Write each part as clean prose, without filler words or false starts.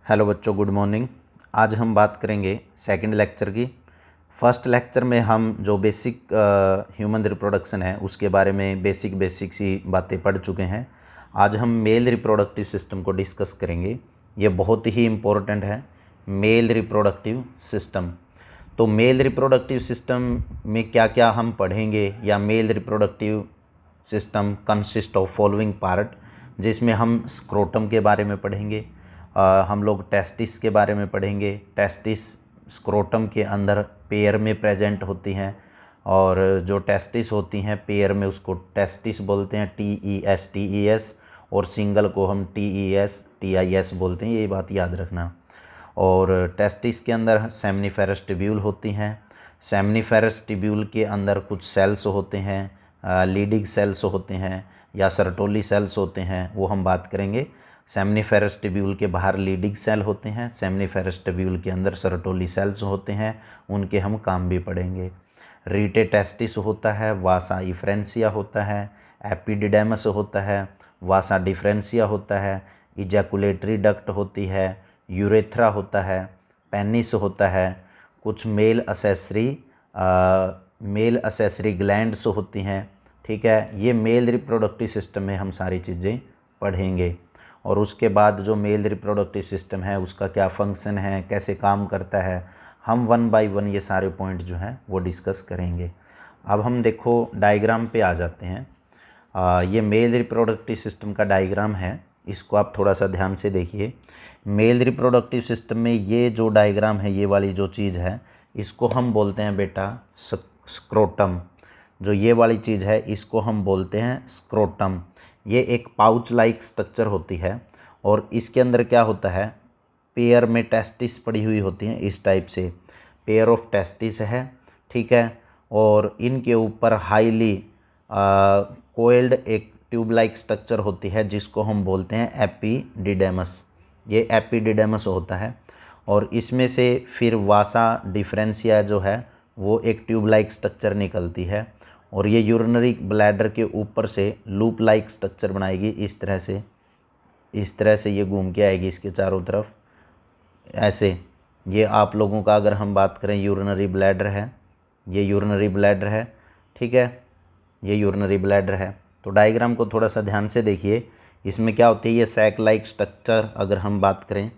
Hello बच्चों, good morning. आज हम बात करेंगे सेकंड लेक्चर की। फर्स्ट लेक्चर में हम जो बेसिक ह्यूमन रिप्रोडक्शन है उसके बारे में बेसिक सी बातें पढ़ चुके हैं। आज हम मेल रिप्रोडक्टिव सिस्टम को डिस्कस करेंगे। ये बहुत ही इम्पोर्टेंट है, मेल रिप्रोडक्टिव सिस्टम। तो मेल रिप्रोडक्टिव सिस्टम में क्या क्या हम पढ़ेंगे, या mail reproductive system consist of following part, जिसमें हम स्क्रोटम के बारे में पढ़ेंगे, हम लोग टेस्टिस के बारे में पढ़ेंगे। टेस्टिस स्क्रोटम के अंदर पेयर में प्रेजेंट होती हैं, और जो टेस्टिस होती हैं पेयर में उसको टेस्टिस बोलते हैं, TES, और सिंगल को हम TES बोलते हैं। ये बात याद रखना। और टेस्टिस के अंदर सेमनीफेरस ट्यूब्यूल होती हैं। सेमनीफेरस ट्यूब्यूल के अंदर कुछ सेल्स होते हैं, लीडिंग सेल्स होते हैं या सर्टोली सेल्स होते हैं, वो हम बात करेंगे। सेमनीफेरस ट्यूब्यूल के बाहर लीडिंग सेल होते हैं, सेमनीफेरस ट्यूब्यूल के अंदर सर्टोली सेल्स होते हैं, उनके हम काम भी पढ़ेंगे। रीटे टेस्टिस होता है, वासा इफ्रेंसिया होता है, एपिडिडेमस होता है, वासा डिफरेंसिया होता है, इजैकुलेटरी डक्ट होती है, यूरेथ्रा होता है, पेनिस होता है, कुछ मेल असेसरी ग्लैंड्स होती हैं। ठीक है, ये मेल रिप्रोडक्टिव सिस्टम में हम सारी चीज़ें पढ़ेंगे। और उसके बाद जो मेल रिप्रोडक्टिव सिस्टम है उसका क्या फंक्शन है, कैसे काम करता है, हम 1 बाय 1 ये सारे पॉइंट जो हैं वो डिस्कस करेंगे। अब हम देखो डायग्राम पे आ जाते हैं। ये मेल रिप्रोडक्टिव सिस्टम का डायग्राम है, इसको आप थोड़ा सा ध्यान से देखिए। मेल रिप्रोडक्टिव सिस्टम में ये जो डायग्राम है, ये वाली जो चीज़ है, इसको हम बोलते हैं बेटा स्क्रोटम। जो ये वाली चीज़ है इसको हम बोलते हैं स्क्रोटम। ये एक पाउच लाइक स्ट्रक्चर होती है, और इसके अंदर क्या होता है, पेयर में टेस्टिस पड़ी हुई होती हैं। इस टाइप से पेयर ऑफ टेस्टिस है, ठीक है। और इनके ऊपर हाईली कोइल्ड एक ट्यूब लाइक स्ट्रक्चर होती है, जिसको हम बोलते हैं एपिडिडेमस। ये एपिडिडेमस होता है, और इसमें से फिर वासा डिफरेंशिया जो है वो एक ट्यूब लाइक स्ट्रक्चर निकलती है, और ये यूरिनरी ब्लैडर के ऊपर से लूप लाइक स्ट्रक्चर बनाएगी। इस तरह से ये घूम के आएगी इसके चारों तरफ, ऐसे। ये आप लोगों का अगर हम बात करें यूरिनरी ब्लैडर है, ये यूरिनरी ब्लैडर है, ठीक है, ये यूरिनरी ब्लैडर है। तो डायग्राम को थोड़ा सा ध्यान से देखिए। इसमें क्या होती है, ये सैक लाइक स्ट्रक्चर अगर हम बात करें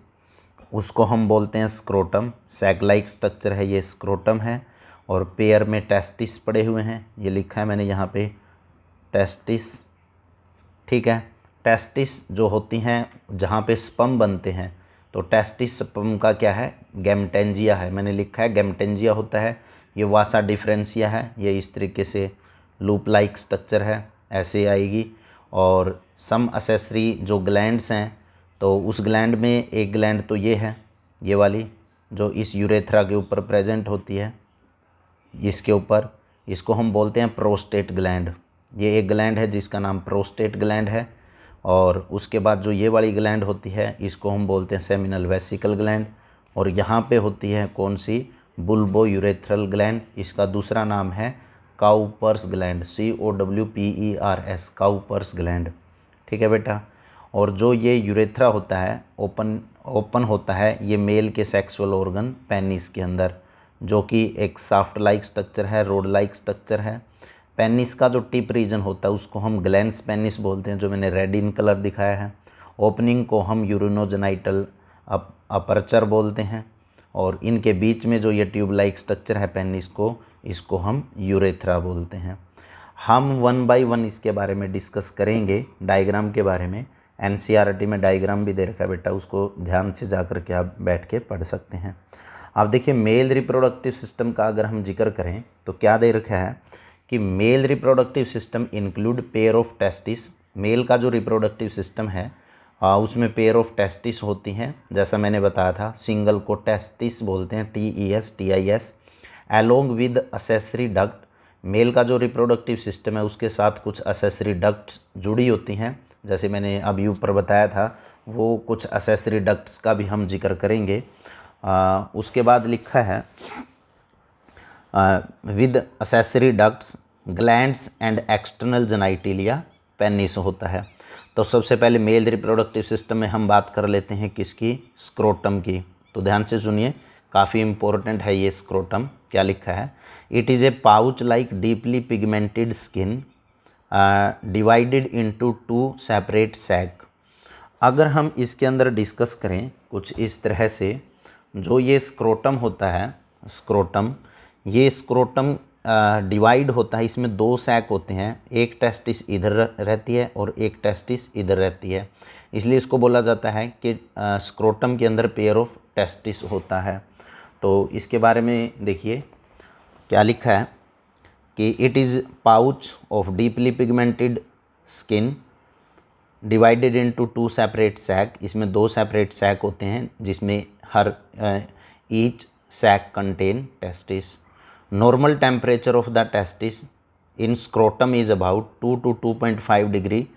उसको हम बोलते हैं स्क्रोटम। सैक लाइक स्ट्रक्चर है, ये स्क्रोटम है, और पेयर में टेस्टिस पड़े हुए हैं। ये लिखा है मैंने यहाँ पे टेस्टिस, ठीक है। टेस्टिस जो होती हैं जहाँ पे स्पर्म बनते हैं, तो टेस्टिस स्पर्म का क्या है, गैमेटेंजिया है। मैंने लिखा है गैमेटेंजिया होता है। ये वासा डिफरेंशिया है, ये इस तरीके से लूप लाइक स्ट्रक्चर है, ऐसे आएगी। और सम असेसरी जो ग्लैंड्स हैं, तो उस ग्लैंड में एक ग्लैंड तो ये है, ये वाली जो इस यूरेथ्रा के ऊपर प्रेजेंट होती है, इसके ऊपर, इसको हम बोलते हैं प्रोस्टेट ग्लैंड। ये एक ग्लैंड है जिसका नाम प्रोस्टेट ग्लैंड है। और उसके बाद जो ये वाली ग्लैंड होती है इसको हम बोलते हैं सेमिनल वेसिकल ग्लैंड। और यहाँ पे होती है कौन सी, बुल्बो यूरेथ्रल ग्लैंड। इसका दूसरा नाम है Cowper's gland, COWPERS, Cowper's gland, ठीक है बेटा। और जो ये यूरेथ्रा होता है ओपन होता है ये मेल के सेक्सुअल ऑर्गन पेनिस के अंदर, जो कि एक साफ्ट लाइक स्ट्रक्चर है, रोड लाइक स्ट्रक्चर है। पेनिस का जो टिप रीजन होता है उसको हम ग्लैंस पेनिस बोलते हैं, जो मैंने रेड इन कलर दिखाया है। ओपनिंग को हम यूरिनोजेनाइटल अपर्चर बोलते हैं, और इनके बीच में जो ये ट्यूब लाइक स्ट्रक्चर है पेनिस को, इसको हम यूरेथ्रा बोलते हैं। हम 1 बाय 1 इसके बारे में डिस्कस करेंगे, डायग्राम के बारे में। NCERT में डायग्राम भी दे रखा है बेटा, उसको ध्यान से जा कर के आप बैठ के पढ़ सकते हैं। अब देखिए मेल रिप्रोडक्टिव सिस्टम का अगर हम जिक्र करें तो क्या दे रखा है कि male reproductive system include pair of testis. Male का जो रिप्रोडक्टिव सिस्टम है उसमें पेयर ऑफ टेस्टिस होती हैं, जैसा मैंने बताया था। सिंगल को टेस्टिस बोलते हैं, TES, along with accessory duct. Male का जो रिप्रोडक्टिव सिस्टम है उसके साथ कुछ असेसरी डक्ट्स जुड़ी होती हैं, जैसे मैंने अभी ऊपर बताया था, वो कुछ असेसरी डक्ट्स का भी हम जिक्र करेंगे। उसके बाद लिखा है with accessory ducts glands and external genitalia penis होता है। तो सबसे पहले मेल रिप्रोडक्टिव सिस्टम में हम बात कर लेते हैं किसकी, स्क्रोटम की। तो ध्यान से सुनिए, काफ़ी इंपॉर्टेंट है ये स्क्रोटम। क्या लिखा है, it is a pouch like deeply pigmented skin divided into 2 separate sac. अगर हम इसके अंदर डिस्कस करें कुछ इस तरह से, जो ये स्क्रोटम होता है, स्क्रोटम, ये स्क्रोटम डिवाइड होता है, इसमें 2 सैक होते हैं, एक टेस्टिस इधर रहती है और एक टेस्टिस इधर रहती है, इसलिए इसको बोला जाता है कि स्क्रोटम के अंदर पेयर ऑफ टेस्टिस होता है। तो इसके बारे में देखिए क्या लिखा है कि it is pouch of deeply pigmented skin divided into 2 separate sac. इसमें 2 सेपरेट सैक होते हैं जिसमें हर each sac contain testis. Normal temperature of the testis in scrotum is about 2 to 2.5 degree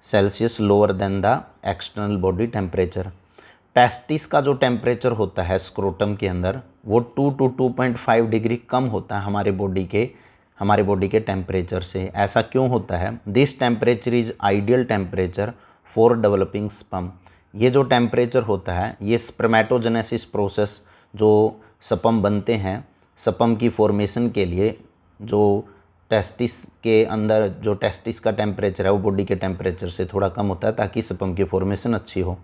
Celsius lower than the external body temperature. Testis का जो temperature होता है scrotum के अंदर वो 2 to 2.5 डिग्री कम होता है हमारे बॉडी के टेम्परेचर से। ऐसा क्यों होता है? This temperature is ideal temperature for developing sperm. ये जो टेम्परेचर होता है ये स्पर्मेटोजेनेसिस प्रोसेस, जो स्पर्म बनते हैं, स्पर्म की फॉर्मेशन के लिए जो टेस्टिस के अंदर जो टेस्टिस का टेम्परेचर है वो बॉडी के टेम्परेचर से थोड़ा कम होता है ताकि स्पर्म की फॉर्मेशन अच्छी हो।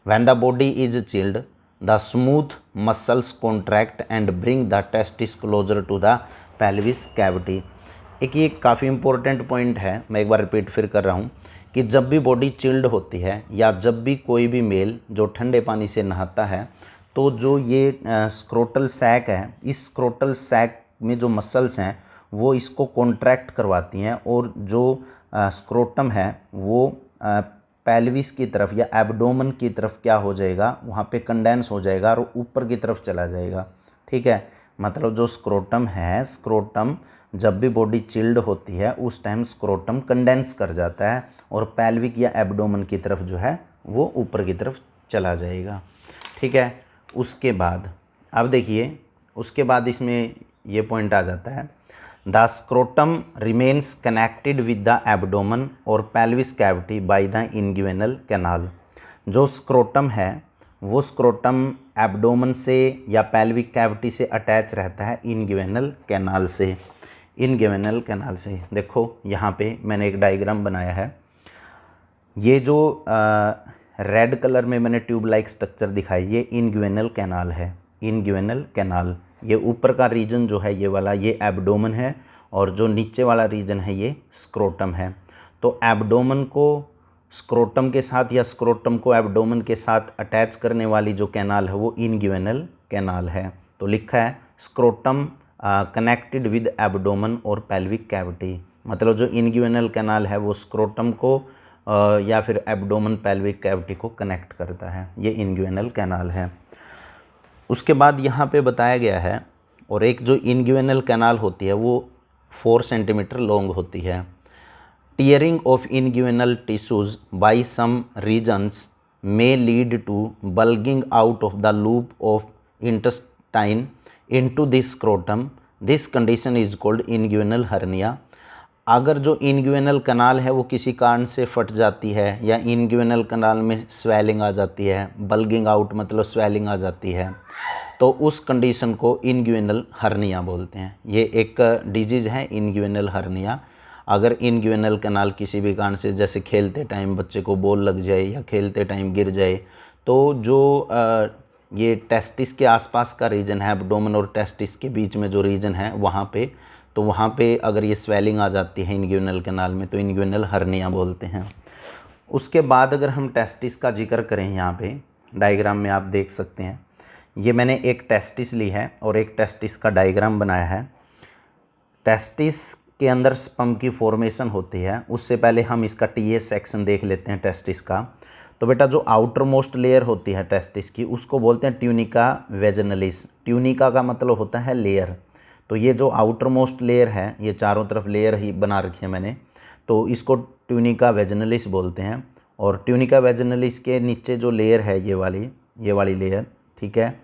When the body is chilled the smooth muscles contract and bring the testis closer to the pelvis cavity. एक ये काफ़ी इंपॉर्टेंट पॉइंट है, मैं एक बार रिपीट फिर कर रहा हूँ कि जब भी बॉडी चिल्ड होती है या जब भी कोई भी मेल जो ठंडे पानी से नहाता है तो जो ये स्क्रोटल सैक है, इस स्क्रोटल सैक में जो मसल्स हैं वो इसको कॉन्ट्रैक्ट करवाती हैं और जो स्क्रोटम है वो पेल्विस की तरफ या एब्डोमेन की तरफ क्या हो जाएगा, वहाँ पे कंडेंस हो जाएगा और ऊपर की तरफ चला जाएगा। ठीक है, मतलब जो स्क्रोटम है, स्क्रोटम जब भी बॉडी चिल्ड होती है उस टाइम स्क्रोटम कंडेंस कर जाता है और पेल्विक या एब्डोमेन की तरफ जो है वो ऊपर की तरफ चला जाएगा। ठीक है, उसके बाद अब देखिए, उसके बाद इसमें ये पॉइंट आ जाता है, the scrotum remains connected with the abdomen और pelvis cavity by the inguinal canal. जो स्क्रोटम है वो स्क्रोटम एब्डोमेन से या पेल्विक कैविटी से अटैच रहता है इंग्युइनल कैनाल से। इंग्युइनल कैनाल से देखो यहाँ पे मैंने एक डायग्राम बनाया है, ये जो रेड कलर में मैंने ट्यूब लाइक स्ट्रक्चर दिखाई, ये इंग्युइनल कैनाल है। इंग्युइनल कैनाल, ये ऊपर का रीजन जो है ये वाला, ये एब्डोमेन है और जो नीचे वाला रीजन है ये स्क्रोटम है। तो एब्डोमेन को स्क्रोटम के साथ या स्क्रोटम को एब्डोमेन के साथ अटैच करने वाली जो कैनाल है वो इंग्युइनल कैनाल है। तो लिखा है स्क्रोटम कनेक्टेड विद एब्डोमेन और पेल्विक कैविटी, मतलब जो इंग्युइनल कैनाल है वो स्क्रोटम को या फिर एब्डोमेन पेल्विक कैविटी को कनेक्ट करता है, ये इंग्युइनल कैनाल है। उसके बाद यहाँ पे बताया गया है, और एक जो इंग्युइनल कैनाल होती है वो 4 सेंटीमीटर लॉन्ग होती है। Tearing of inguinal tissues by some reasons may lead to bulging out of the loop of intestine into the scrotum. This condition is called inguinal hernia. अगर जो इंग्युइनल कनाल है वो किसी कारण से फट जाती है या इंग्युइनल कनाल में स्वेलिंग आ जाती है, बल्गिंग आउट मतलब स्वेलिंग आ जाती है, तो उस कंडीशन को इंग्युइनल हर्निया बोलते हैं। ये एक डिजीज़ है इंग्युइनल हर्निया। अगर इंग्युइनल कनाल किसी भी कारण से, जैसे खेलते टाइम बच्चे को बॉल लग जाए या खेलते टाइम गिर जाए, तो जो ये टेस्टिस के आसपास का रीजन है, एब्डोमेन और टेस्टिस के बीच में जो रीजन है वहाँ पे, तो वहाँ पे अगर ये स्वेलिंग आ जाती है इंग्युइनल कैनाल में तो इंग्युइनल हर्निया बोलते हैं। उसके बाद अगर हम टेस्टिस का जिक्र करें, यहाँ पे डायग्राम में आप देख सकते हैं, ये मैंने एक टेस्टिस ली है और एक टेस्टिस का डायग्राम बनाया है। टेस्टिस के अंदर स्पर्म की फॉर्मेशन होती है, उससे पहले हम इसका टीएस सेक्शन देख लेते हैं टेस्टिस का। तो बेटा जो आउटर मोस्ट लेयर होती है टेस्टिस की उसको बोलते हैं ट्यूनिका वेजिनलिस। ट्यूनिका का मतलब होता है लेयर। तो ये जो आउटर मोस्ट लेयर है, ये चारों तरफ लेयर ही बना रखी है मैंने, तो इसको ट्यूनिका वेजिनलिस बोलते हैं। और ट्यूनिका वेजिनलिस के नीचे जो लेयर है ये वाली लेयर, ठीक है,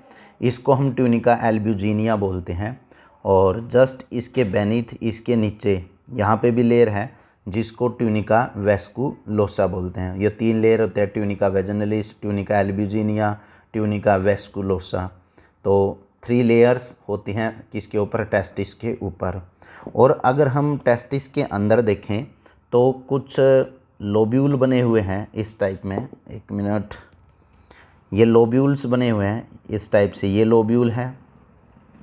इसको हम ट्यूनिका एल्ब्यूजिनिया बोलते हैं। और जस्ट इसके बेनीथ, इसके नीचे यहाँ पे भी लेयर है जिसको ट्यूनिका वेस्कुलोसा बोलते हैं। ये 3 लेयर होते हैं, ट्यूनिका वेजिनलिस, ट्यूनिका एल्ब्यूजिनिया, ट्यूनिका वेस्कुलोसा। तो 3 लेयर्स होती हैं किसके ऊपर, टेस्टिस के ऊपर। और अगर हम टेस्टिस के अंदर देखें तो कुछ लोब्यूल बने हुए हैं इस टाइप में, एक मिनट, ये लोब्यूल्स बने हुए हैं इस टाइप से, ये लोब्यूल है,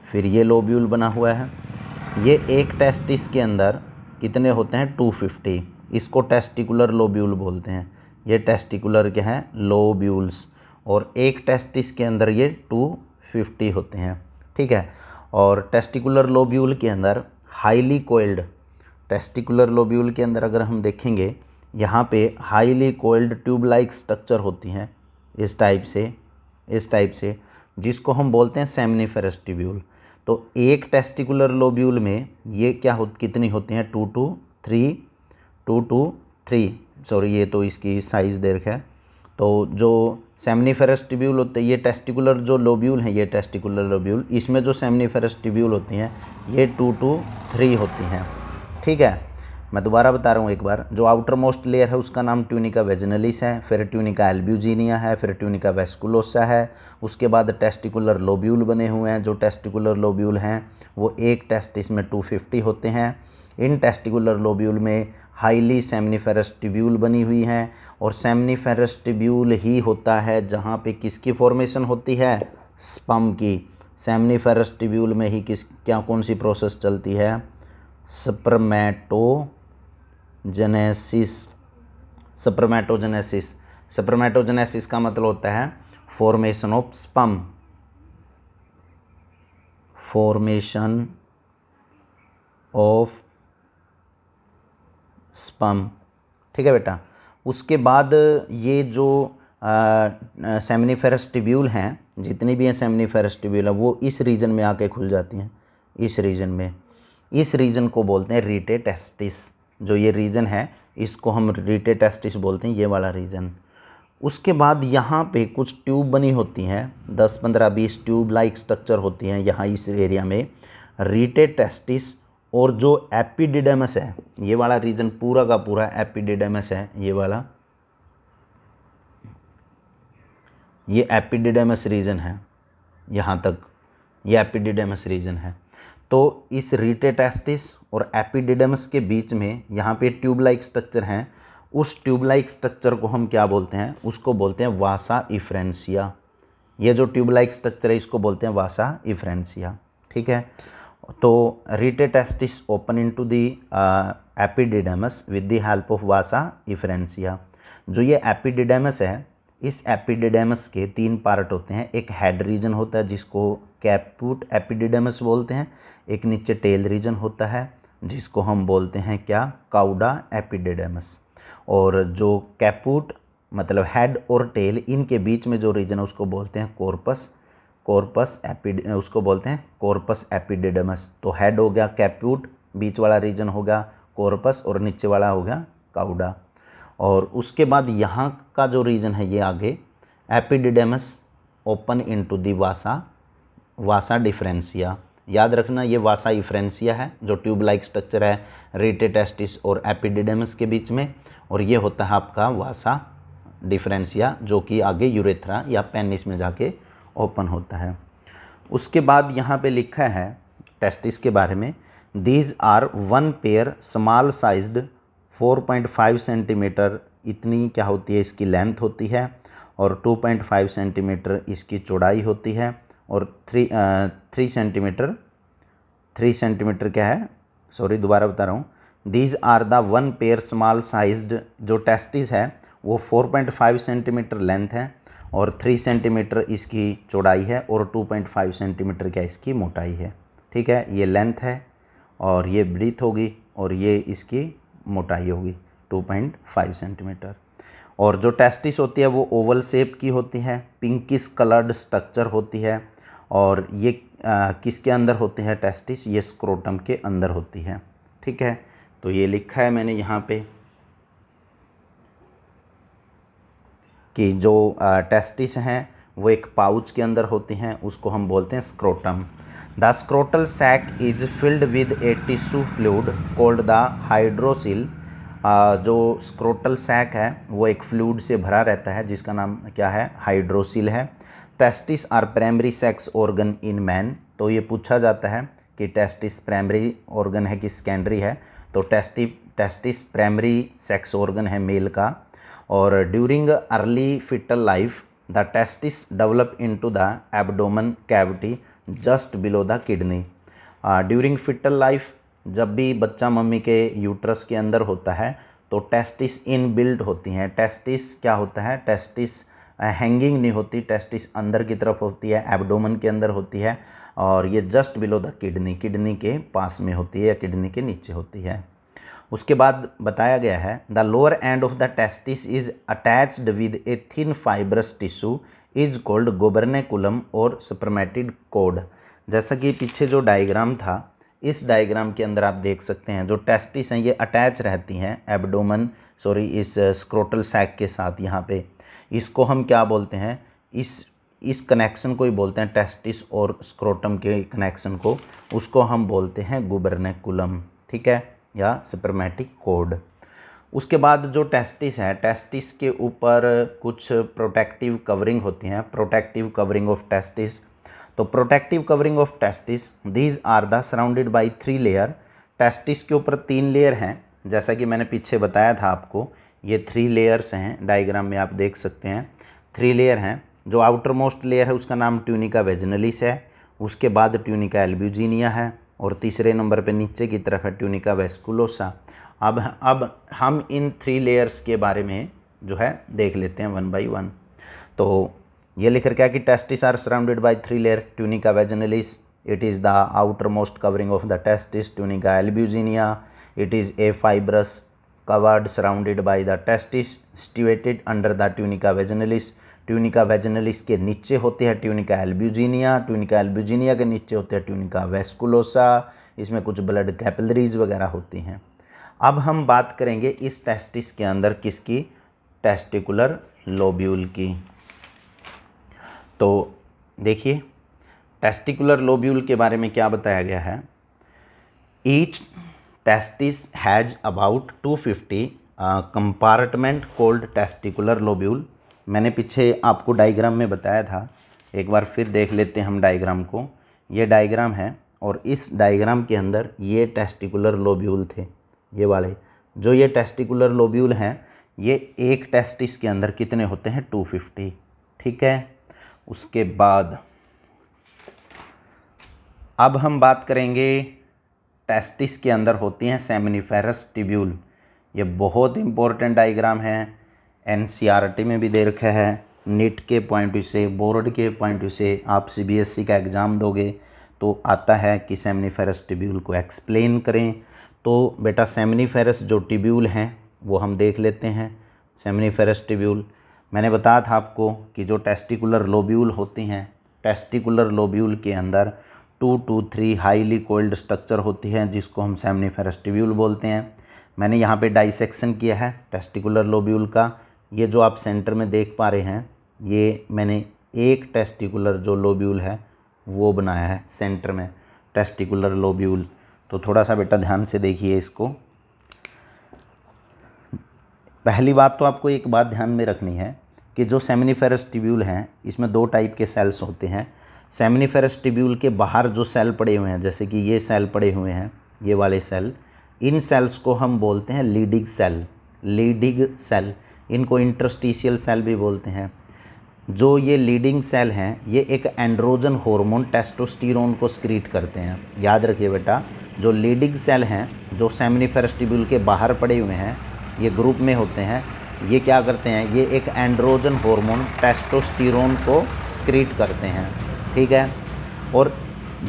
फिर ये लोब्यूल बना हुआ है। ये एक टेस्टिस के अंदर कितने होते हैं, 250, इसको टेस्टिकुलर लोब्यूल बोलते हैं। ये टेस्टिकुलर के हैं लोब्यूल्स, और एक टेस्टिस के अंदर ये 250 होते हैं, ठीक है। और टेस्टिकुलर लोब्यूल के अंदर हाईली कोइल्ड, टेस्टिकुलर लोब्यूल के अंदर अगर हम देखेंगे यहाँ पे highly coiled tube like structure होती हैं इस टाइप से, जिसको हम बोलते हैं सेमनीफेरस ट्यूब्यूल। तो एक टेस्टिकुलर लोब्यूल में ये कितनी होती हैं, 2 to 3, सॉरी ये तो इसकी साइज़ दे रखा है। तो जो सेमनीफेरस ट्यूब्यूल होते हैं, ये टेस्टिकुलर जो लोब्यूल हैं, ये टेस्टिकुलर लोब्यूल, इसमें जो सेमनीफेरस ट्यूब्यूल होती हैं ये 2 to 3 होती हैं, ठीक है। मैं दोबारा बता रहा हूँ एक बार, जो आउटर मोस्ट लेयर है उसका नाम ट्यूनिका वेजिनलिस है, फिर ट्यूनिका एल्ब्यूजिनिया है, फिर ट्यूनिका वेस्कुलोसा है, उसके बाद टेस्टिकुलर लोब्यूल बने हुए हैं। जो टेस्टिकुलर लोब्यूल हैं वो एक टेस्टिस में 250 होते हैं। इन टेस्टिकुलर लोब्यूल में हाईली सेमनीफेरस ट्यूब्यूल बनी हुई हैं, और सेमनीफेरस ट्यूब्यूल ही होता है जहाँ पे किसकी फॉर्मेशन होती है, स्पर्म की। सेमनीफेरस ट्यूब्यूल में ही कौन सी प्रोसेस चलती है, स्पर्मेटोजेनेसिस का मतलब होता है फॉर्मेशन ऑफ स्पर्म, ठीक है बेटा। उसके बाद ये जो सेमनीफेरस ट्यूब्यूल हैं, जितनी भी हैं सेमनीफेरस ट्यूब्यूल है, वो इस रीजन में आके खुल जाती हैं, इस रीजन को बोलते हैं रीटेटेस्टिस। जो ये रीजन है इसको हम रीटेटेस्टिस बोलते हैं, ये वाला रीजन। उसके बाद यहाँ पे कुछ ट्यूब बनी होती हैं, 10, 15, 20 ट्यूब लाइक स्ट्रक्चर होती हैं यहाँ इस एरिया में, रीटेटेस्टिस। और जो एपिडिडमस है, ये वाला रीजन पूरा का पूरा एपिडिडमस है, ये वाला, ये एपिडिडमस रीजन है, यहाँ तक ये एपिडिडमस रीजन है। तो इस रीटेटेस्टिस और एपिडिडमस के बीच में यहाँ पे ट्यूब लाइक स्ट्रक्चर हैं, उस ट्यूब लाइक स्ट्रक्चर को हम क्या बोलते हैं, उसको बोलते हैं वासा इफ्रेंसिया। ये जो ट्यूब लाइक स्ट्रक्चर है इसको बोलते हैं वासा इफ्रेंसिया, ठीक है। तो rete testis open into the epididymis with the help of vasa efferentia. जो ये एपिडिडमस है, इस एपिडिडमस के 3 पार्ट होते हैं। एक हेड रीजन होता है जिसको कैप्यूट एपिडिडमस बोलते हैं, एक नीचे टेल रीजन होता है जिसको हम बोलते हैं क्या, काउडा एपिडिडमस। और जो कैप्यूट मतलब हेड और टेल, इनके बीच में जो रीजन है उसको बोलते हैं उसको बोलते हैं कॉर्पस एपिडिडमस। तो हेड हो गया कैप्यूट, बीच वाला रीजन हो गया कॉर्पस, और नीचे वाला हो गया काउडा। और उसके बाद यहाँ का जो रीजन है ये आगे एपिडिडमस ओपन इनटू दी वासा डिफरेंसिया। याद रखना ये वासा इफ्रेंसिया है जो ट्यूब लाइक स्ट्रक्चर है रीटेटेस्टिस और एपिडिडमस के बीच में, और ये होता है आपका वासा डिफरेंसिया जो कि आगे यूरेथ्रा या पेनिस में जाके ओपन होता है। उसके बाद यहाँ पे लिखा है टेस्टिस के बारे में, these are 1 pair small sized 4.5 centimetre इतनी क्या होती है इसकी लेंथ होती है, और 2.5 सेंटीमीटर इसकी चौड़ाई होती है, और 3 सेंटीमीटर क्या है, सॉरी दोबारा बता रहा हूँ, these are the 1 pair small sized, जो टेस्टिस है वो 4.5 सेंटीमीटर लेंथ है, और 3 सेंटीमीटर इसकी चौड़ाई है, और 2.5 सेंटीमीटर क्या इसकी मोटाई है, ठीक है। ये लेंथ है और ये ब्रीथ होगी, और ये इसकी मोटाई होगी 2.5 सेंटीमीटर। और जो टेस्टिस होती है वो ओवल शेप की होती है, पिंकिश कलर्ड स्ट्रक्चर होती है, और ये किसके अंदर होते हैं टेस्टिस, ये स्क्रोटम के अंदर होती है, ठीक है। तो ये लिखा है मैंने यहाँ पे कि जो टेस्टिस हैं वो एक पाउच के अंदर होती हैं, उसको हम बोलते हैं scrotum. The scrotal sac is filled with a tissue fluid called the hydrocele. जो स्क्रोटल सैक है वो एक फ्लूइड से भरा रहता है जिसका नाम क्या है, हाइड्रोसिल है। Testis are primary sex organ in man, तो ये पूछा जाता है कि टेस्टिस प्राइमरी ऑर्गन है कि सेकेंडरी है, तो टेस्टिस प्राइमरी सेक्स ऑर्गन है मेल का। और during early foetal life the testis develop into the abdomen cavity just below the kidney. During foetal life, जब भी बच्चा मम्मी के यूट्रस के अंदर होता है तो टेस्टिस इनबिल्ट होती हैं। टेस्टिस क्या होता है, टेस्टिस हैंगिंग नहीं होती, टेस्टिस अंदर की तरफ होती है, एब्डोमेन के अंदर होती है, और ये just below the kidney, kidney के पास में होती है या किडनी के नीचे होती है। उसके बाद बताया गया है the lower end of the testis is attached with a thin fibrous tissue is called gubernaculum और स्पर्मेटिड कोड। जैसा कि पीछे जो डायग्राम था, इस डायग्राम के अंदर आप देख सकते हैं जो टेस्टिस हैं ये अटैच रहती हैं एब्डोमेन इस स्क्रोटल सैक के साथ। यहाँ पे इसको हम क्या बोलते हैं, इस कनेक्शन को ही बोलते हैं, टेस्टिस और स्क्रोटम के कनेक्शन को, उसको हम बोलते हैं गुबर्नेकुलम, ठीक है, या स्पर्मेटिक कोड। उसके बाद जो टेस्टिस है, टेस्टिस के ऊपर कुछ प्रोटेक्टिव कवरिंग होती हैं, प्रोटेक्टिव कवरिंग ऑफ टेस्टिस। तो protective covering of testis these are the surrounded by 3 layer. Testis के ऊपर 3 लेयर हैं, जैसा कि मैंने पीछे बताया था आपको, ये 3 लेयर्स हैं, डायग्राम में आप देख सकते हैं 3 लेयर हैं। जो आउटर मोस्ट लेयर है उसका नाम ट्यूनिका वेजिनलिस है, उसके बाद ट्यूनिका एल्ब्यूजिनिया है, और तीसरे नंबर पे नीचे की तरफ है ट्यूनिका वेस्कुलोसा। अब हम इन 3 लेयर्स के बारे में जो है देख लेते हैं 1 बाई 1। तो ये लिख रखा है कि testis are surrounded by 3 layer, tunica vaginalis it is the outermost covering of the testis, tunica albuginea it is a fibrous covered surrounded by the testis situated under the tunica vaginalis। Tunica vaginalis के नीचे होते हैं tunica albuginea, tunica albuginea के नीचे होते हैं tunica वेस्कुलोसा, इसमें कुछ ब्लड कैपिलरीज वगैरह होती हैं। अब हम बात करेंगे इस टेस्टिस के अंदर किसकी, टेस्टिकुलर लोब्यूल की। तो देखिए टेस्टिकुलर लोब्यूल के बारे में क्या बताया गया है, each testis has about 250 compartment cold testicular lobule. मैंने पीछे आपको डायग्राम में बताया था, एक बार फिर देख लेते हैं हम डायग्राम को। ये डायग्राम है और इस डायग्राम के अंदर ये टेस्टिकुलर लोब्यूल थे, ये वाले जो ये टेस्टिकुलर लोब्यूल हैं, ये एक टेस्टिस के अंदर कितने होते हैं, 250, ठीक है। उसके बाद अब हम बात करेंगे टेस्टिस के अंदर होती हैं सेमिनिफेरस ट्यूब्यूल। ये बहुत इंपॉर्टेंट डायग्राम है, एनसीईआरटी में भी दे रखा है, नीट के पॉइंट व्यू से, बोर्ड के पॉइंट व्यू से आप सीबीएसई का एग्ज़ाम दोगे तो आता है कि सेमिनिफेरस ट्यूब्यूल को एक्सप्लेन करें। तो बेटा सेमिनिफेरस जो ट्यूब्यूल हैं वो हम देख लेते हैं। सेमिनिफेरस ट्यूब्यूल मैंने बताया था आपको कि जो टेस्टिकुलर लोब्यूल होती हैं, टेस्टिकुलर लोब्यूल के अंदर 2 to 3 हाईली कोइल्ड स्ट्रक्चर होती है जिसको हम सेमिनिफेरस ट्यूब्यूल बोलते हैं। मैंने यहाँ पे डाइसेक्शन किया है टेस्टिकुलर लोब्यूल का। ये जो आप सेंटर में देख पा रहे हैं, ये मैंने एक टेस्टिकुलर जो लोब्यूल है वो बनाया है सेंटर में, टेस्टिकुलर लोब्यूल। तो थोड़ा सा बेटा ध्यान से देखिए इसको। पहली बात तो आपको एक बात ध्यान में रखनी है कि जो सेमिनिफेरस ट्यूब्यूल हैं इसमें 2 टाइप के सेल्स होते हैं। सेमिनिफेरस ट्यूब्यूल के बाहर जो सेल पड़े हुए हैं, जैसे कि ये सेल पड़े हुए हैं, ये वाले सेल, इन सेल्स को हम बोलते हैं लीडिंग सेल, लीडिंग सेल। इनको इंटरस्टिशियल सेल भी बोलते हैं। जो ये लीडिंग सेल हैं ये एक एंड्रोजन हार्मोन टेस्टोस्टेरोन को स्क्रीट करते हैं। याद रखिए बेटा, जो लीडिंग सेल हैं जो सेमिनिफेरस ट्यूब्यूल के बाहर पड़े हुए हैं, ये ग्रुप में होते हैं, ये क्या करते हैं, ये एक एंड्रोजन हार्मोन टेस्टोस्टेरोन को स्क्रीट करते हैं, ठीक है। और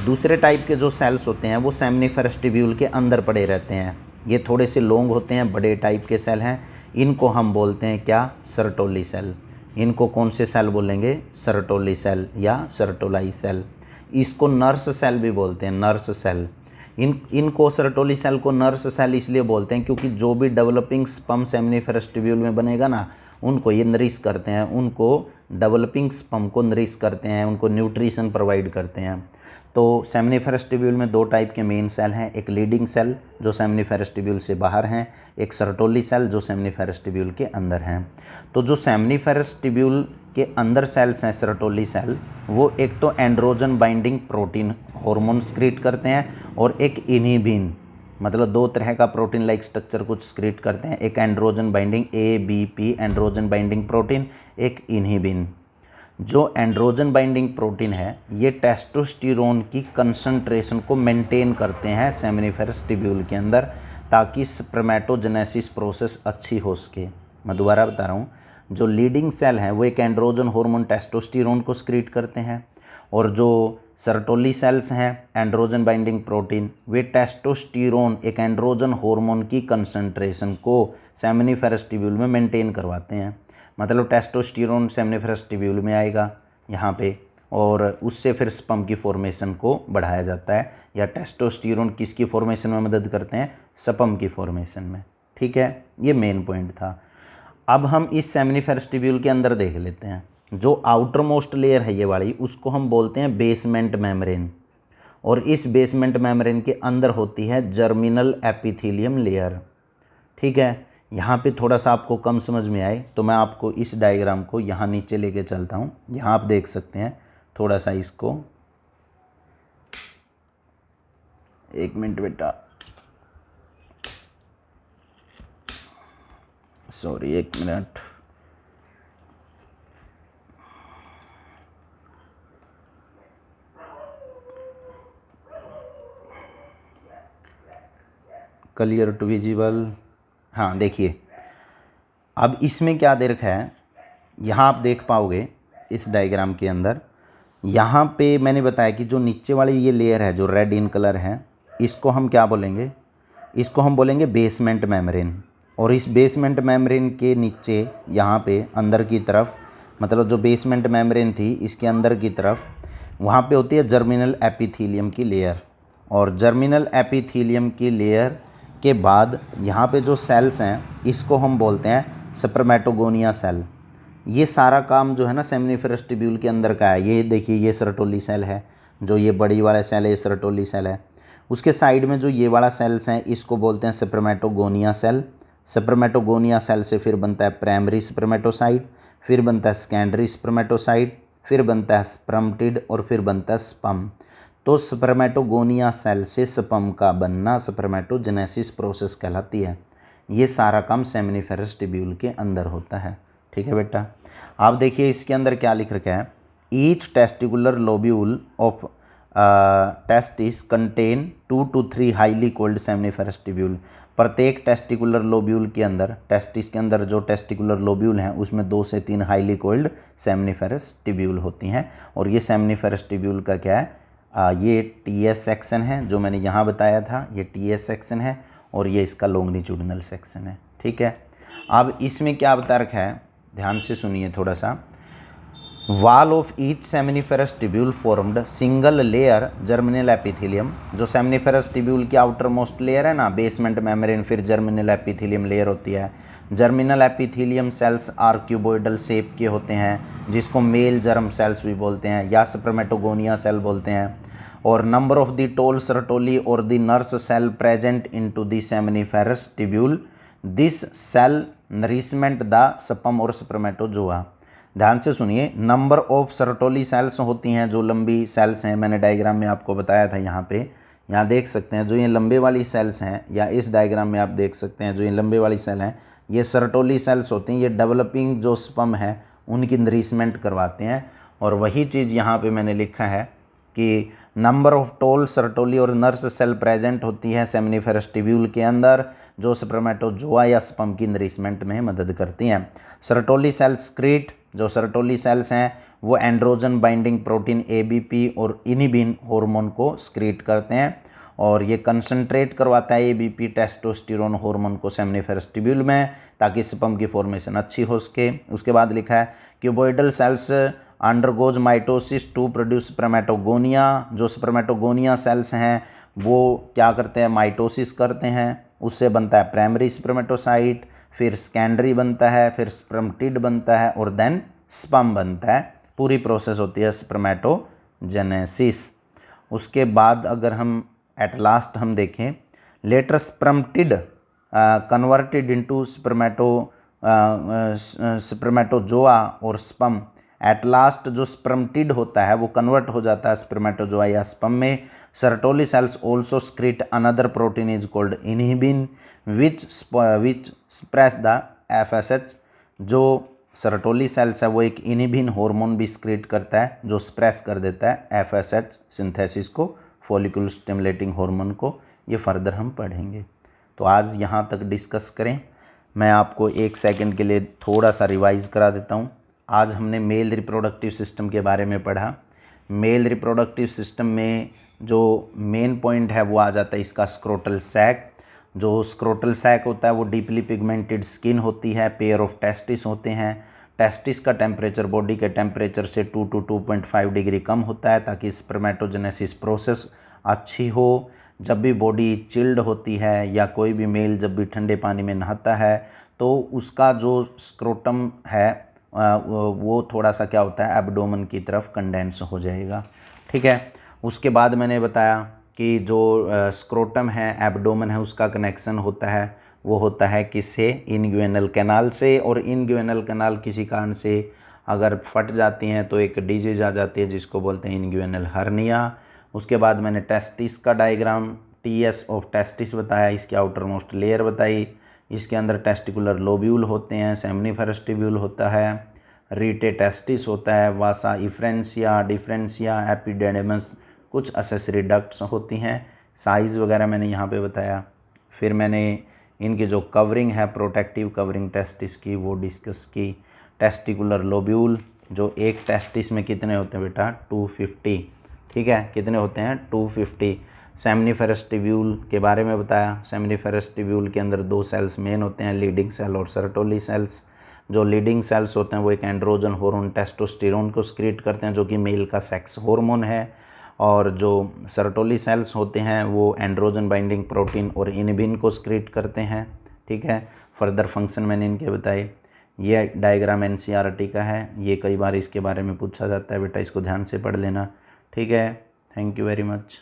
दूसरे टाइप के जो सेल्स होते हैं वो सेमिनिफेरस ट्यूब्यूल के अंदर पड़े रहते हैं। ये थोड़े से लॉन्ग होते हैं, बड़े टाइप के सेल हैं। इनको हम बोलते हैं क्या, सर्टोली सेल। इनको कौन से सेल बोलेंगे, सर्टोली सेल या सर्टोलाई सेल। इसको नर्स सेल भी बोलते हैं, नर्स सेल। इनको सर्टोली सेल को नर्स सेल इसलिए बोलते हैं क्योंकि जो भी डेवलपिंग स्पर्म सेमिनिफेरस ट्यूब्यूल में बनेगा ना, उनको ये नरिश करते हैं, उनको डेवलपिंग स्पर्म को नरिश करते हैं, उनको न्यूट्रिशन प्रोवाइड करते हैं। तो सेमनीफेरस ट्यूब्यूल में दो टाइप के मेन सेल हैं, एक लीडिंग सेल जो सेमनीफेरस ट्यूब्यूल से बाहर हैं, एक सर्टोली सेल जो सेमनीफेरस ट्यूब्यूल के अंदर हैं। तो जो सेमनीफेरस ट्यूब्यूल के अंदर सेल्स हैं सर्टोली सेल, वो एक तो एंड्रोजन बाइंडिंग प्रोटीन हार्मोन स्क्रीट करते हैं और एक इनहिबिन, मतलब दो तरह का प्रोटीन लाइक स्ट्रक्चर कुछ स्क्रीट करते हैं, एक androgen binding ABP androgen binding protein, एक इनहिबिन। जो एंड्रोजन बाइंडिंग प्रोटीन है ये टेस्टोस्टेरोन की कंसंट्रेशन को मेंटेन करते हैं सेमनीफेरस ट्यूब्यूल के अंदर, ताकि स्पर्मेटोजेनेसिस प्रोसेस अच्छी हो सके। मैं दोबारा बता रहा हूँ, जो लीडिंग सेल हैं वो एक एंड्रोजन हार्मोन टेस्टोस्टेरोन को स्क्रीट करते हैं, और जो सर्टोली सेल्स हैं एंड्रोजन बाइंडिंग प्रोटीन, वे टेस्टोस्टेरोन एक एंड्रोजन हार्मोन की कंसंट्रेशन को सेमनीफेरस ट्यूब्यूल में मेंटेन करवाते हैं। मतलब टेस्टोस्टेरोन सेमनीफेरस ट्यूब्यूल में आएगा यहाँ पे, और उससे फिर स्पर्म की फॉर्मेशन को बढ़ाया जाता है, या टेस्टोस्टेरोन किसकी फॉर्मेशन में मदद करते हैं, स्पर्म की फॉर्मेशन में। ठीक है, ये मेन पॉइंट था। अब हम इस सेमनीफेरस ट्यूब्यूल के अंदर देख लेते हैं। जो आउटर मोस्ट लेयर है ये वाली, उसको हम बोलते हैं बेसमेंट मेम्ब्रेन, और इस बेसमेंट मेम्ब्रेन के अंदर होती है जर्मिनल एपिथेलियम लेयर। ठीक है, यहाँ पे थोड़ा सा आपको कम समझ में आए तो मैं आपको इस डायग्राम को यहाँ नीचे लेके चलता हूँ। यहाँ आप देख सकते हैं थोड़ा सा इसको, एक मिनट बेटा, सॉरी एक मिनट। क्लियर टू विजिबल, हाँ देखिए अब इसमें क्या दे रखा है, यहाँ आप देख पाओगे इस डायग्राम के अंदर। यहाँ पे मैंने बताया कि जो नीचे वाली ये लेयर है जो रेड इन कलर है, इसको हम क्या बोलेंगे, इसको हम बोलेंगे बेसमेंट मेम्ब्रेन। और इस बेसमेंट मेम्ब्रेन के नीचे यहाँ पे अंदर की तरफ, मतलब जो बेसमेंट मेम्ब्रेन थी इसके अंदर की तरफ, वहाँ पे होती है जर्मिनल एपिथेलियम की लेयर। और जर्मिनल एपिथेलियम की लेयर के बाद यहाँ पे जो सेल्स हैं इसको हम बोलते हैं स्पर्मेटोगोनिया सेल। ये सारा काम जो है ना सेमनीफेरस ट्यूब्यूल के अंदर का है। ये देखिए ये सर्टोली सेल है, जो ये बड़ी वाला सेल है ये सर्टोली सेल है। उसके साइड में जो ये वाला सेल्स हैं इसको बोलते हैं स्पर्मेटोगोनिया सेल। स्पर्मेटोगोनिया सेल से फिर बनता है प्राइमरी स्पर्मेटोसाइट, फिर बनता है सेकेंडरी स्पर्मेटोसाइट, फिर बनता है स्पर्मटिड, और फिर बनता है स्पर्म। तो स्पर्मेटोगोनिया सेल से स्पर्म का बनना स्पर्मेटोजेनेसिस प्रोसेस कहलाती है। ये सारा काम सेमनीफेरस ट्यूब्यूल के अंदर होता है। ठीक है बेटा, आप देखिए इसके अंदर क्या लिख रखा है, each testicular lobule of testis contain 2 to 3 highly cold seminiferous tubule. प्रत्येक टेस्टिकुलर लोब्यूल के अंदर, टेस्टिस के अंदर जो टेस्टिकुलर लोब्यूल हैं उसमें 2 से 3 हाईली कोल्ड सेमनीफेरस ट्यूब्यूल होती हैं। और ये सेमनीफेरस ट्यूब्यूल का क्या है, ये TS सेक्शन है जो मैंने यहाँ बताया था, ये TS सेक्शन है, और ये इसका लॉन्गिट्यूडिनल सेक्शन है। ठीक है, अब इसमें क्या बता रखा है, ध्यान से सुनिए थोड़ा सा। Wall of each seminiferous tubule formed single layer germinal epithelium. जो सेमनीफेरस ट्यूब्यूल की आउटर मोस्ट लेयर है ना, बेसमेंट मेम्ब्रेन, फिर जर्मिनल एपिथेलियम लेयर होती है। Germinal epithelium cells are cuboidal shape के होते हैं, जिसको मेल जर्म सेल्स भी बोलते हैं या स्पर्मेटोगोनिया सेल बोलते हैं। और number of the total Sertoli और the nurse cell present into the seminiferous tubule, this cell nourishment the sperm और स्पर्मेटोजोआ। ध्यान से सुनिए, नंबर ऑफ सर्टोली सेल्स होती हैं जो लंबी सेल्स हैं, मैंने डायग्राम में आपको बताया था। यहाँ पे यहाँ देख सकते हैं जो ये लंबे वाली सेल्स हैं, या इस डायग्राम में आप देख सकते हैं जो ये लंबे वाली सेल हैं, ये सर्टोली सेल्स होती हैं। ये डेवलपिंग जो स्पर्म है उनकी नरिशमेंट करवाते हैं। और वही चीज़ यहाँ पे मैंने लिखा है कि नंबर ऑफ टोल सर्टोली और नर्स सेल प्रेजेंट होती है सेमनीफेरस ट्यूब्यूल के अंदर, जो स्पर्मेटोजोआ या स्पर्म की नरिशमेंट में मदद करती हैं। सर्टोली सेल स्क्रीट, जो सर्टोली सेल्स हैं वो एंड्रोजन बाइंडिंग प्रोटीन ABP और इनहिबिन हार्मोन को स्क्रीट करते हैं, और ये कंसंट्रेट करवाता है ABP टेस्टोस्टेरोन हार्मोन को सेमनीफेरस ट्यूब्यूल में, ताकि स्पर्म की फॉर्मेशन अच्छी हो सके। उसके बाद लिखा है cuboidal cells undergoes mitosis to produce spermatogonia. जो स्पर्मेटोगोनिया सेल्स हैं वो क्या करते हैं, माइटोसिस करते हैं, उससे बनता है प्राइमरी स्पर्मेटोसाइट, फिर सेकेंडरी बनता है, फिर स्पर्मटिड बनता है, और देन स्पर्म बनता है, पूरी प्रोसेस होती है स्पर्मेटोजेनेसिस। उसके बाद अगर हम एट लास्ट हम देखें, लेटर स्पर्मटिड कन्वर्टेड इनटू स्पर्मेटोजोआ और स्पर्म। एट लास्ट जो स्पर्मटिड होता है वो कन्वर्ट हो जाता है स्पर्मेटोजोआ या स्पर्म में। Sertoli cells also स्क्रीट another protein is called inhibin which suppress the FSH। जो सर्टोली सेल्स है वो एक इनहिबिन हार्मोन भी स्क्रीट करता है जो सप्रेस कर देता है FSH सिंथेसिस को, फॉलिकुलर स्टिमुलेटिंग हार्मोन को। ये फर्दर हम पढ़ेंगे। तो आज यहाँ तक डिस्कस करें। मैं आपको 1 सेकंड के लिए थोड़ा सा रिवाइज करा देता हूँ। आज हमने मेल रिप्रोडक्टिव सिस्टम के बारे में पढ़ा। मेल रिप्रोडक्टिव सिस्टम में जो मेन पॉइंट है वो आ जाता है इसका स्क्रोटल सैक। जो स्क्रोटल सैक होता है वो डीपली पिगमेंटेड स्किन होती है, पेयर ऑफ टेस्टिस होते हैं। टेस्टिस का टेम्परेचर बॉडी के टेम्परेचर से 2 to 2.5 डिग्री कम होता है ताकि स्पर्मेटोजेनेसिस प्रोसेस अच्छी हो। जब भी बॉडी चिल्ड होती है या कोई भी मेल जब भी ठंडे पानी में नहाता है तो उसका जो स्क्रोटम है वो थोड़ा सा क्या होता है, एब्डोमेन की तरफ कंडेंस हो जाएगा। ठीक है। उसके बाद मैंने बताया कि जो स्क्रोटम है, एब्डोमेन है, उसका कनेक्शन होता है वो होता है किससे, इनग्यूएनल कैनाल से। और इनग्यूएनल कैनाल किसी कारण से अगर फट जाती हैं तो एक डिजीज आ जाती है जिसको बोलते हैं इनग्यूएनल हर्निया। उसके बाद मैंने टेस्टिस का डायग्राम, TS ऑफ टेस्टिस बताया, इसकी आउटर मोस्ट लेयर बताई। इसके अंदर टेस्टिकुलर लोब्यूल होते हैं, सेमनीफेरस ट्यूब्यूल होता है, रीटे टेस्टिस होता है, वासा इफ्रेंसिया, डिफरेंसिया, एपिडेडमस, कुछ असेसरी डक्ट्स होती हैं। साइज़ वगैरह मैंने यहाँ पे बताया। फिर मैंने इनकी जो कवरिंग है, प्रोटेक्टिव कवरिंग टेस्टिस की, वो डिस्कस की। टेस्टिकुलर लोब्यूल जो एक टेस्टिस में कितने होते हैं बेटा, 250। ठीक है, कितने होते हैं, 250। सेमनीफेरस ट्यूब्यूल के बारे में बताया। सेमनीफेरस ट्यूब्यूल के अंदर 2 सेल्स मेन होते हैं, लीडिंग सेल और सर्टोली सेल्स। जो लीडिंग सेल्स होते हैं वो एक एंड्रोजन हार्मोन टेस्टोस्टेरोन को स्क्रीट करते हैं जो कि मेल का सेक्स हार्मोन है। और जो सर्टोली सेल्स होते हैं वो एंड्रोजन बाइंडिंग प्रोटीन और इनहिबिन को स्क्रीट करते हैं। ठीक है। फर्दर फंक्शन मैंने इनके बताए। ये डायग्राम NCERT का है, ये कई बार इसके बारे में पूछा जाता है बेटा, इसको ध्यान से पढ़ लेना। ठीक है, थैंक यू वेरी मच।